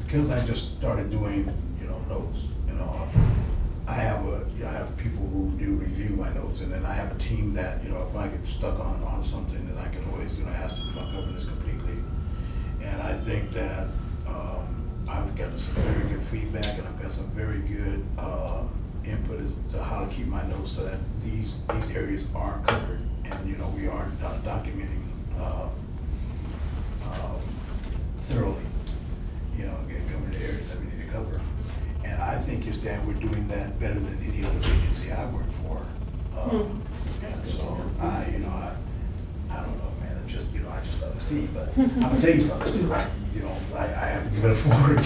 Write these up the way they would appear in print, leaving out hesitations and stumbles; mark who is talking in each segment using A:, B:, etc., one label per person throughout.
A: because I just started doing, notes, I have people who do review my notes, and then I have a team that, if I get stuck on something, then I can always, ask them if I cover this completely. And I think that I've got some very good feedback, and I've got some very good input as to how to keep my notes so that these areas are covered, and we are documenting thoroughly, covering the areas that we need to cover. And I think we're doing that better than any other agency I work for. And so I don't know, man. It's just, I just love this team. But I'm gonna tell you something. I have to give it a forward.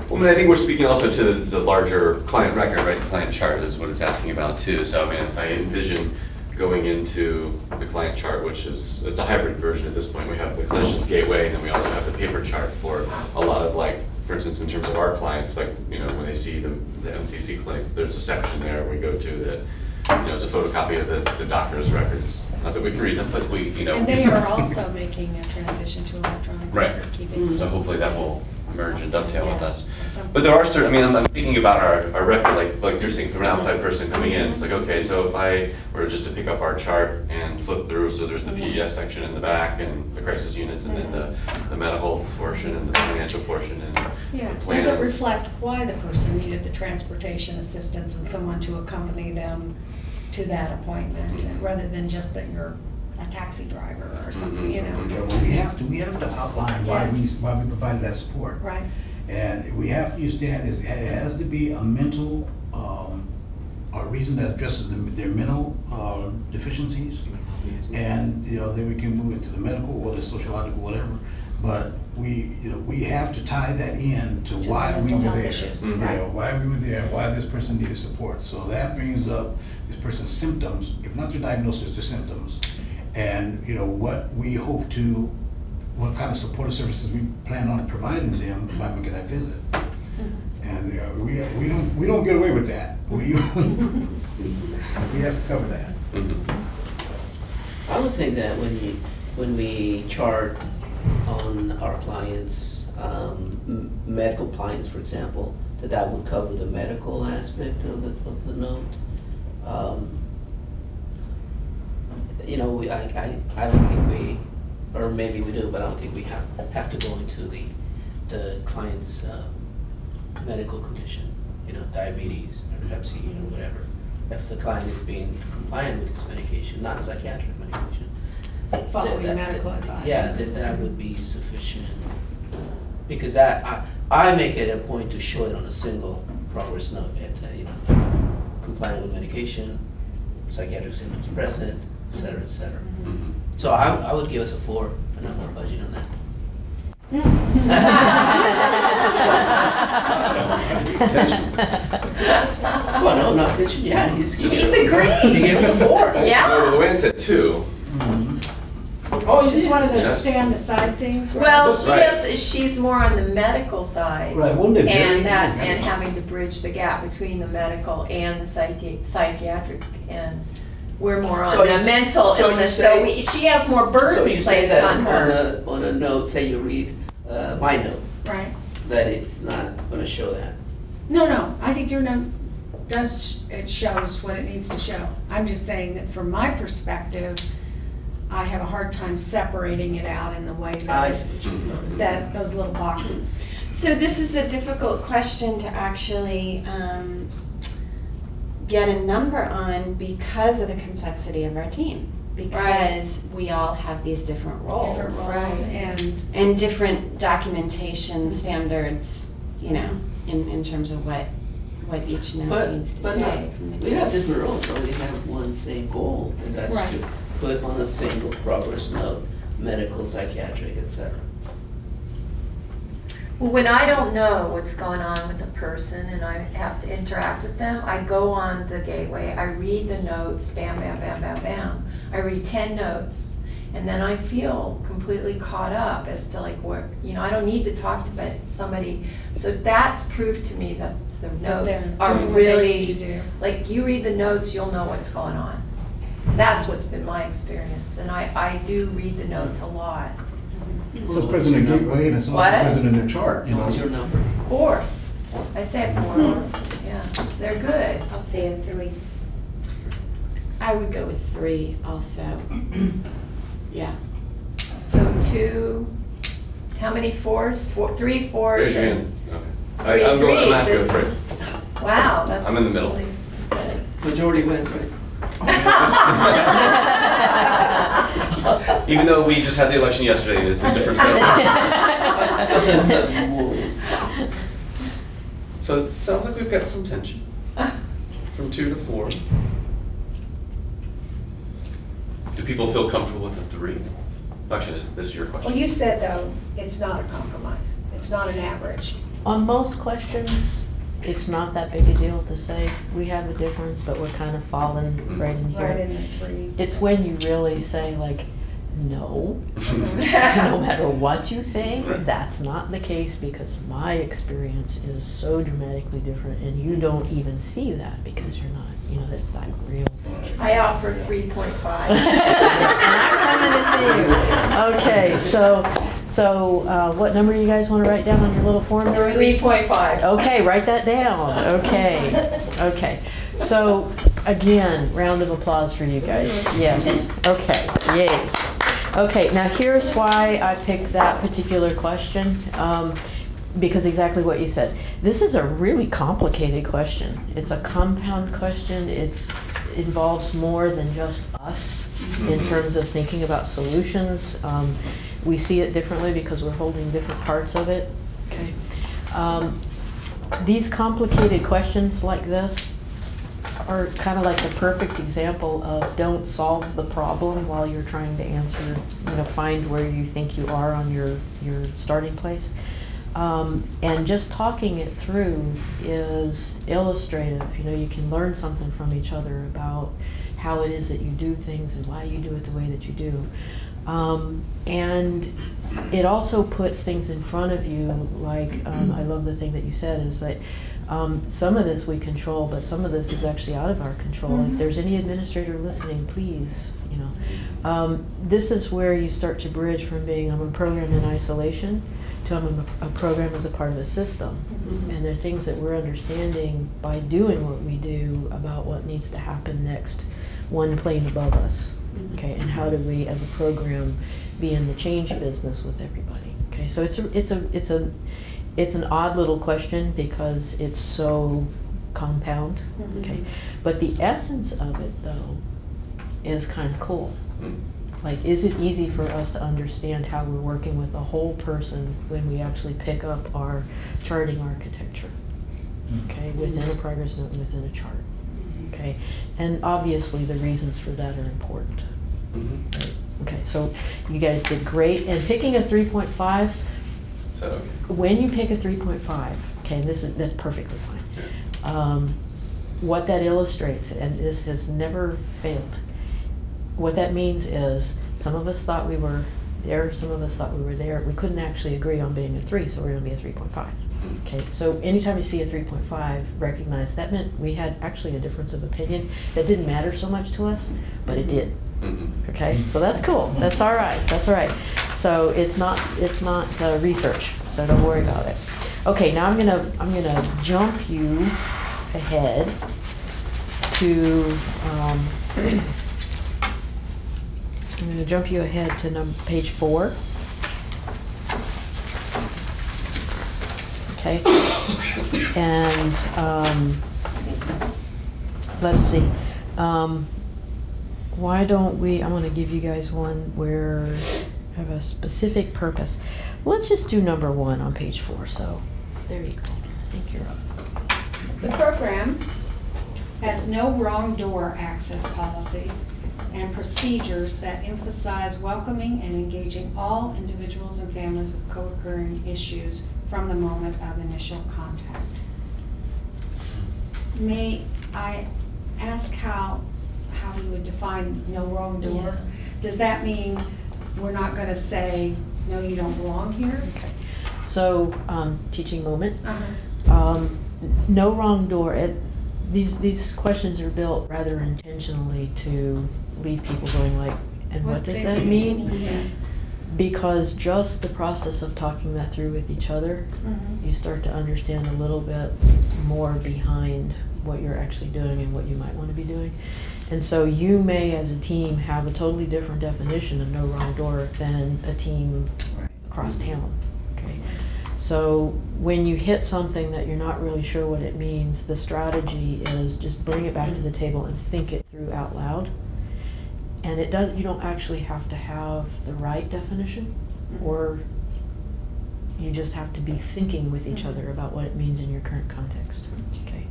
B: Well, I think we're speaking also to the larger client record, right? The client chart is what it's asking about too. So, if I envision going into the client chart, which it's a hybrid version at this point. We have the clinician's gateway, and then we also have the paper chart for a lot of, like, for instance, in terms of our clients, like, when they see the MCC clinic, there's a section there we go to that, is a photocopy of the doctor's records. Not that we can read them, but we,
C: And they are also making a transition to electronic record keeping.
B: So hopefully that will merge and dovetail with us. But there are certain, I'm thinking about our record, like you're saying, from an outside person coming in. It's like, okay, so if I were just to pick up our chart and flip through, so there's the PES section in the back and the crisis units, and then the medical portion and the financial portion and the plans.
C: Does it reflect why the person needed the transportation assistance and someone to accompany them to that appointment, rather than just that you're a taxi driver or something,
A: Yeah, well, we have to outline why we provided that support.
C: Right.
A: And we have to understand it has to be a mental or reason that addresses their mental deficiencies, and then we can move into the medical or the sociological, whatever. But we have to tie that in to why we were there, why we were there, why this person needed support. So that brings up this person's symptoms, if not their diagnosis, their symptoms, and what we hope to, what kind of supportive services we plan on providing them by making that visit. And we don't get away with that. We have to cover that.
D: I would think that when we chart on our clients, medical clients, for example, that would cover the medical aspect of the note. I don't think we, or maybe we do, but I don't think we have to go into the client's medical condition, diabetes, epilepsy, whatever. If the client is being compliant with his medication, not psychiatric medication,
C: Following medical advice.
D: Yeah, that would be sufficient. Because I make it a point to show it on a single progress note. Compliant with medication, psychiatric symptoms present, et cetera, et cetera. So I would give us a 4 and not more budget on that. Well, no, not attention. Yeah, he's
E: agreeing.
D: He gave us a 4.
E: Yeah.
B: No, the Luann said 2.
D: Oh, you did?
C: It's one of those stand aside things. Right?
E: Well, she's more on the medical side,
A: Right, wouldn't it?
E: and having to bridge the gap between the medical and the psychiatric, and we're more on the mental illness. So she has more burden placed on her.
D: On a note, say you read my note,
C: Right.
D: that it's not going to show that.
C: No, I think your note it shows what it needs to show. I'm just saying that from my perspective, I have a hard time separating it out in the way that those little boxes.
F: So this is a difficult question to actually get a number on because of the complexity of our team. Because we all have these different roles. And different documentation standards, in terms of what each note needs to say.
D: We have different roles, but we have one same goal, and that's to put on a single progress note, medical, psychiatric, etc.
E: Well, when I don't know what's going on with a person and I have to interact with them, I go on the gateway, I read the notes, bam, bam, bam, bam, bam. I read 10 notes, and then I feel completely caught up as to where, I don't need to talk to somebody. So that's proof to me that the notes are really, like, you read the notes, you'll know what's going on. That's what's been my experience, and I do read the notes a lot.
A: Well, it's president of Gateway and it's also
E: What?
A: president of chart.
D: So what's your number?
E: 4. I say 4. Yeah, they're good.
F: I'll say a 3. I would go with 3 also. Yeah.
E: So 2, how many 4s? 3 4s
B: Raise your
E: and
B: hand. Okay. I'm going, I'm after
E: threes.
B: three.
E: Wow, that's.
B: I'm in the middle.
E: really good.
D: Majority wins, right?
B: Even though we just had the election yesterday, it's a different set. So it sounds like we've got some tension from 2 to 4. Do people feel comfortable with a 3? Actually, this is your question.
C: Well, you said though, it's not a compromise. It's not an average.
G: On most questions, it's not that big a deal to say we have a difference, but we're kind of falling right in here.
C: Right in the 3.
G: It's when you really say like, no, no matter what you say,
B: Right.
G: that's not the case because my experience is so dramatically different and you don't even see that because you're not, you know, that's like real.
E: I offer 3.5.
G: Okay, so what number do you guys want to write down on your little form there?
E: 3.5.
G: Okay, write that down. Okay, okay. So again, round of applause for you guys. Yes. Okay. Yay. Okay. Now here's why I picked that particular question. Because exactly what you said. This is a really complicated question. It's a compound question. It involves more than just us in terms of thinking about solutions. We see it differently because we're holding different parts of it. Okay. These complicated questions like this are kind of like the perfect example of don't solve the problem while you're trying to answer, you know, find where you think you are on your starting place. And just talking it through is illustrative. You know, you can learn something from each other about how it is that you do things and why you do it the way that you do. And it also puts things in front of you, like I love the thing that you said is that some of this we control, but some of this is actually out of our control. If there's any administrator listening, please, you know. This is where you start to bridge from being I'm a program in isolation to I'm a program as a part of a system. And there are things that we're understanding by doing what we do about what needs to happen next, one plane above us. Okay, and how do we, as a program, be in the change business with everybody? Okay, so it's an odd little question because it's so compound. Okay, but the essence of it though is kind of cool. Like, is it easy for us to understand how we're working with a whole person when we actually pick up our charting architecture? Okay, within a progress note, within a chart. Okay, and obviously the reasons for that are important. Right? Okay, so you guys did great. And picking a 3.5,
B: So,
G: when you pick a 3.5, okay, that's perfectly fine. What that illustrates, and this has never failed, what that means is some of us thought we were there, some of us thought we were there. We couldn't actually agree on being a 3, so we're going to be a 3.5. Okay, so anytime you see a 3.5, recognize that meant we had actually a difference of opinion that didn't matter so much to us, but it did. Okay, so that's cool. That's all right. That's all right. So it's not research. So don't worry about it. Okay, now I'm gonna jump you ahead to I'm gonna jump you ahead to page 4. Okay, and let's see. Why don't we, I'm going to give you guys one where I have a specific purpose. Let's just do number 1 on page 4. So there you go. I think you're up.
C: The program has no wrong door access policies and procedures that emphasize welcoming and engaging all individuals and families with co-occurring issues from the moment of initial contact. May I ask how you would define no wrong door?
E: Yeah.
C: Does that mean we're not going to say, no, you don't belong here?
G: Okay. So, teaching moment.
C: Uh-huh.
G: No wrong door. These questions are built rather intentionally to leave people going like, and what does that mean?
C: Yeah.
G: Because just the process of talking that through with each other, you start to understand a little bit more behind what you're actually doing and what you might want to be doing. And so you may, as a team, have a totally different definition of no wrong door than a team across town. Okay. So when you hit something that you're not really sure what it means, the strategy is just bring it back to the table and think it through out loud. And you don't actually have to have the right definition, or you just have to be thinking with each other about what it means in your current context. Okay.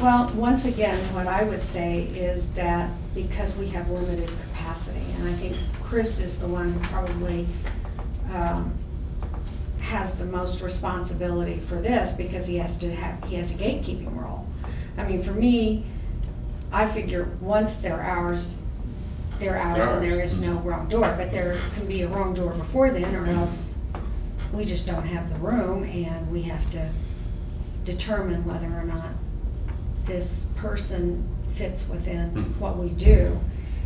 C: Well, once again, what I would say is that because we have limited capacity, and I think Chris is the one who probably has the most responsibility for this, because he has a gatekeeping role. I mean, for me, I figure once they're ours and there is no wrong door, but there can be a wrong door before then, or else we just don't have the room, and we have to determine whether or not this person fits within what we do.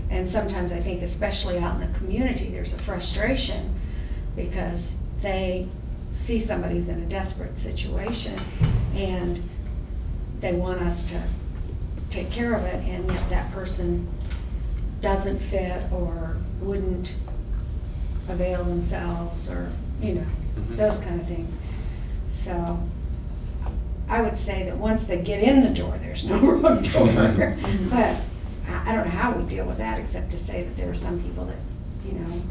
C: And sometimes I think, especially out in the community, there's a frustration because they see somebody who's in a desperate situation and they want us to take care of it, and yet that person doesn't fit or wouldn't avail themselves, or, you know, those kind of things. So I would say that once they get in the door, there's no wrong door. But I don't know how we deal with that, except to say that there are some people that, you know,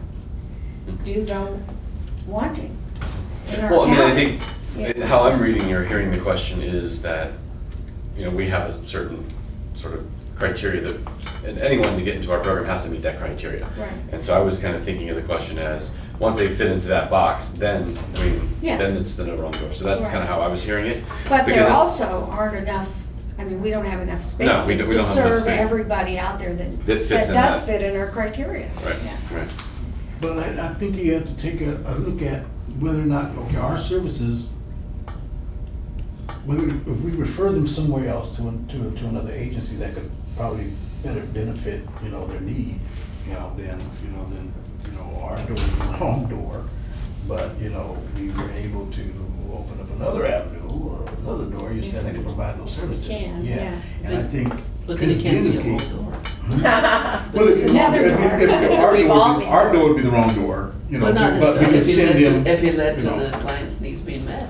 C: do go wanting.
B: Well, I mean, I think how I'm reading or hearing the question is that, you know, we have a certain sort of criteria that, and anyone to get into our program has to meet that criteria.
C: Right.
B: And so I was kind of thinking of the question as, once they fit into that box, then, I mean, then it's the no wrong door. So that's kind of how I was hearing it.
C: But there also aren't enough, I mean, we don't have enough spaces
B: we don't
C: to
B: have
C: serve
B: enough space.
C: Everybody out there that does fit in our criteria.
B: Right,
C: Yeah.
B: right.
A: But I think you have to take a look at whether or not, okay, our services, whether if we refer them somewhere else to another agency that could probably better benefit, you know, their need, then our door is the wrong door. But, you know, we were able to open up another avenue or another door, you still have to provide those services.
C: Can, yeah.
A: And I think.
D: But then it can't be a wrong door.
A: Well,
C: another door.
A: if our door would be the wrong door, you know,
D: But not
A: but we could
D: necessarily,
A: send them.
D: if it led to
A: you know.
D: the client's needs being met.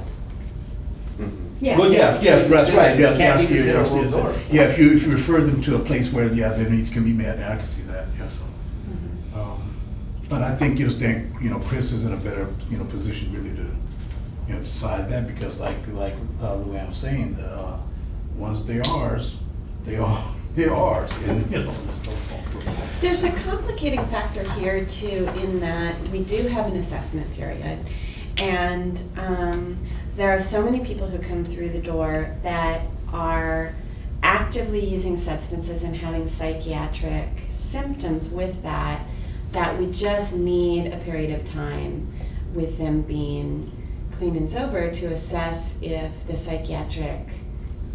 C: Yeah.
A: Well, yeah, that's right,
D: It can't be
A: yeah.
D: considered a wrong door.
A: Yeah, if you refer them to a place where, their needs can be met, I can see that, yeah, so. But I think Chris is in a better, position really to, decide that, because like Luann was saying, once they're ours, they're ours, and, there's no problem.
F: There's a complicating factor here too, in that we do have an assessment period, and there are so many people who come through the door that are actively using substances and having psychiatric symptoms with that we just need a period of time with them being clean and sober to assess if the psychiatric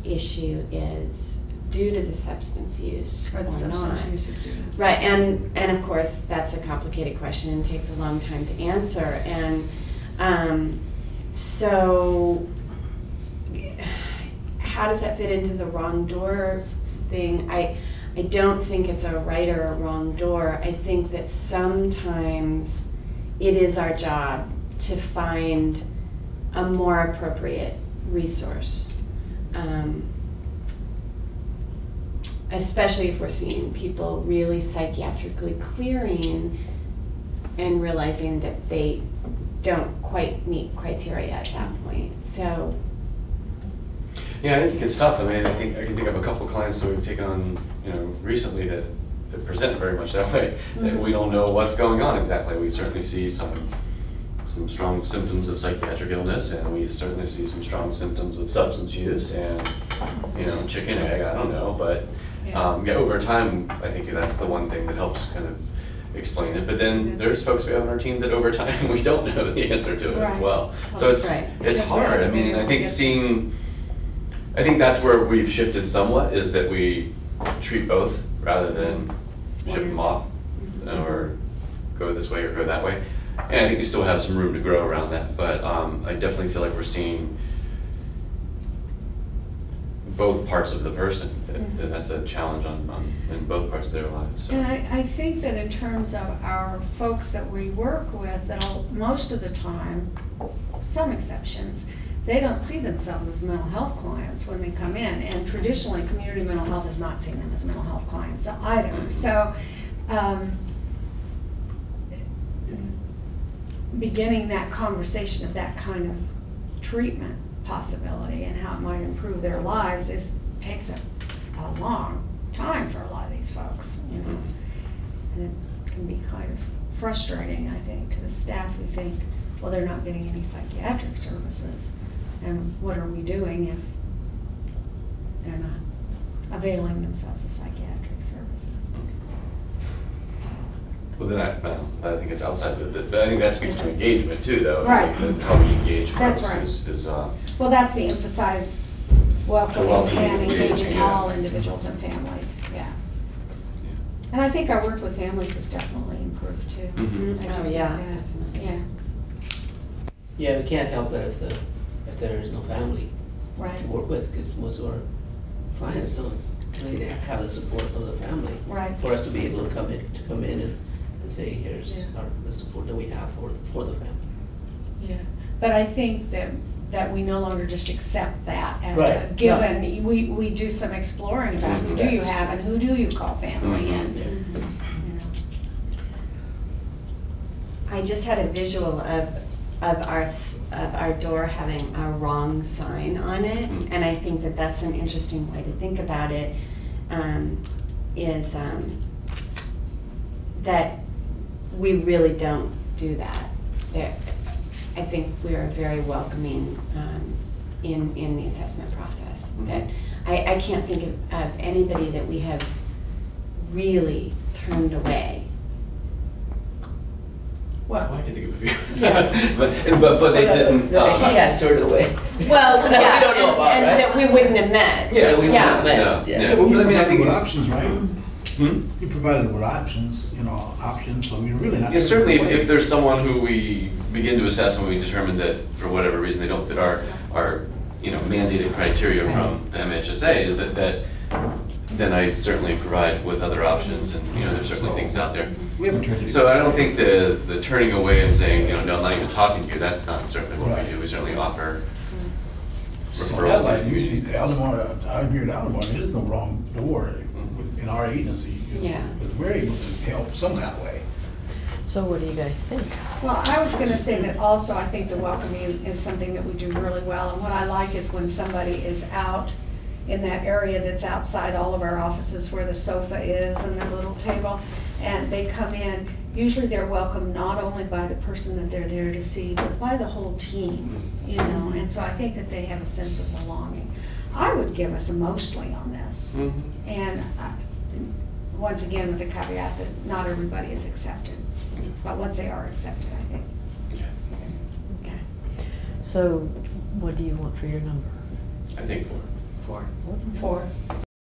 F: issue is due to the substance use
C: Or the substance
F: not.
C: use is due to the
F: Right, and of course, that's a complicated question and takes a long time to answer. And so how does that fit into the wrong door thing? I don't think it's a right or a wrong door. I think that sometimes it is our job to find a more appropriate resource. Especially if we're seeing people really psychiatrically clearing and realizing that they don't quite meet criteria at that point. So.
B: Yeah, I think it's tough. I mean, I can think of a couple clients that we've taken on, recently that present very much that way. That we don't know what's going on exactly. We certainly see some strong symptoms of psychiatric illness, and we certainly see some strong symptoms of substance use, and chicken, egg, I don't know, but over time, I think that's the one thing that helps kind of explain it. But then there's folks we have on our team that over time we don't know the answer to it as well. So it's hard. I mean, I think that's where we've shifted somewhat, is that we treat both rather than ship them off, or go this way or go that way. And I think we still have some room to grow around that, but I definitely feel like we're seeing both parts of the person. That's a challenge in both parts of their lives. So.
C: And I think that in terms of our folks that we work with, that most of the time, some exceptions, they don't see themselves as mental health clients when they come in. And traditionally, community mental health has not seen them as mental health clients either.
B: Mm-hmm.
C: So beginning that conversation of that kind of treatment possibility and how it might improve their lives takes a long time for a lot of these folks, you know. And it can be kind of frustrating, I think, to the staff who think, well, they're not getting any psychiatric services, and what are we doing if they're not availing themselves of psychiatric services?
B: Well, then I think it's outside of but I think that speaks to engagement too, though.
C: Right.
B: Like how we engage
C: That's
B: folks
C: right.
B: is
C: Well, that's the emphasize welcoming
B: welcome
C: and
B: and
C: engaging
B: engaging,
C: all
B: yeah.
C: individuals and families, yeah. And I think our work with families has definitely improved too.
B: Mhm.
C: I do
F: Oh,
C: think
F: yeah,
C: that.
F: definitely.
C: Yeah,
D: Yeah, we can't help it if there is no family
C: right,
D: to work with, because most of our clients don't really have the support of the family.
C: right.
D: For us to be able to come in and say, here's
C: Yeah.
D: the support that we have for the family.
C: Yeah, but I think that we no longer just accept that as a
D: Right.
C: given. We do some exploring about who do you
D: That's
C: have and who do you call family,
B: Mhm.
C: and,
D: Yeah.
C: you know.
F: I just had a visual of our door having a wrong sign on it,
B: Mm.
F: and I think that that's an interesting way to think about it. Is that we really don't do that. I think we are very welcoming in the assessment process.
B: Mhm.
F: That I can't think of anybody that we have really turned away.
C: Well,
B: I can think of a few.
C: Yeah.
B: but they didn't.
D: He has turned away.
F: Well,
D: That we
F: yeah,
D: don't know about,
F: and
D: right?
F: that we wouldn't have met.
D: Yeah, we wouldn't have met.
B: Yeah.
D: Yeah.
A: Yeah, but
B: But I mean, I think
A: with options, right?
B: Hmm?
A: You provided with options, so we're really not.
B: Yeah, certainly,
A: taking
B: if
A: away.
B: there's someone who we begin to assess and we determine that for whatever reason they don't fit our mandated criteria from the MHSA, is that then I certainly provide with other options, and there's certainly things out there.
A: We haven't turned it.
B: So I don't think the turning away and saying, no, I'm not even talking to you, that's not certainly what
A: Right.
B: we do. We certainly offer
A: So that's
B: referrals.
A: like usually Alamo, I agree with Alamo, there is no wrong door in our agency.
F: Yeah.
A: But we're able to help some kind of way.
G: So what do you guys think?
C: well, I was gonna say that also, I think the welcoming is something that we do really well, and what I like is when somebody is out in that area that's outside all of our offices where the sofa is and the little table, and they come in, usually they're welcomed not only by the person that they're there to see, but by the whole team, and so I think that they have a sense of belonging. I would give us a mostly on this,
B: Mhm.
C: and once again with the caveat that not everybody is accepted, but once they are accepted, I think.
B: Yeah.
G: Okay. So what do you want for your number?
B: I think for.
C: Four.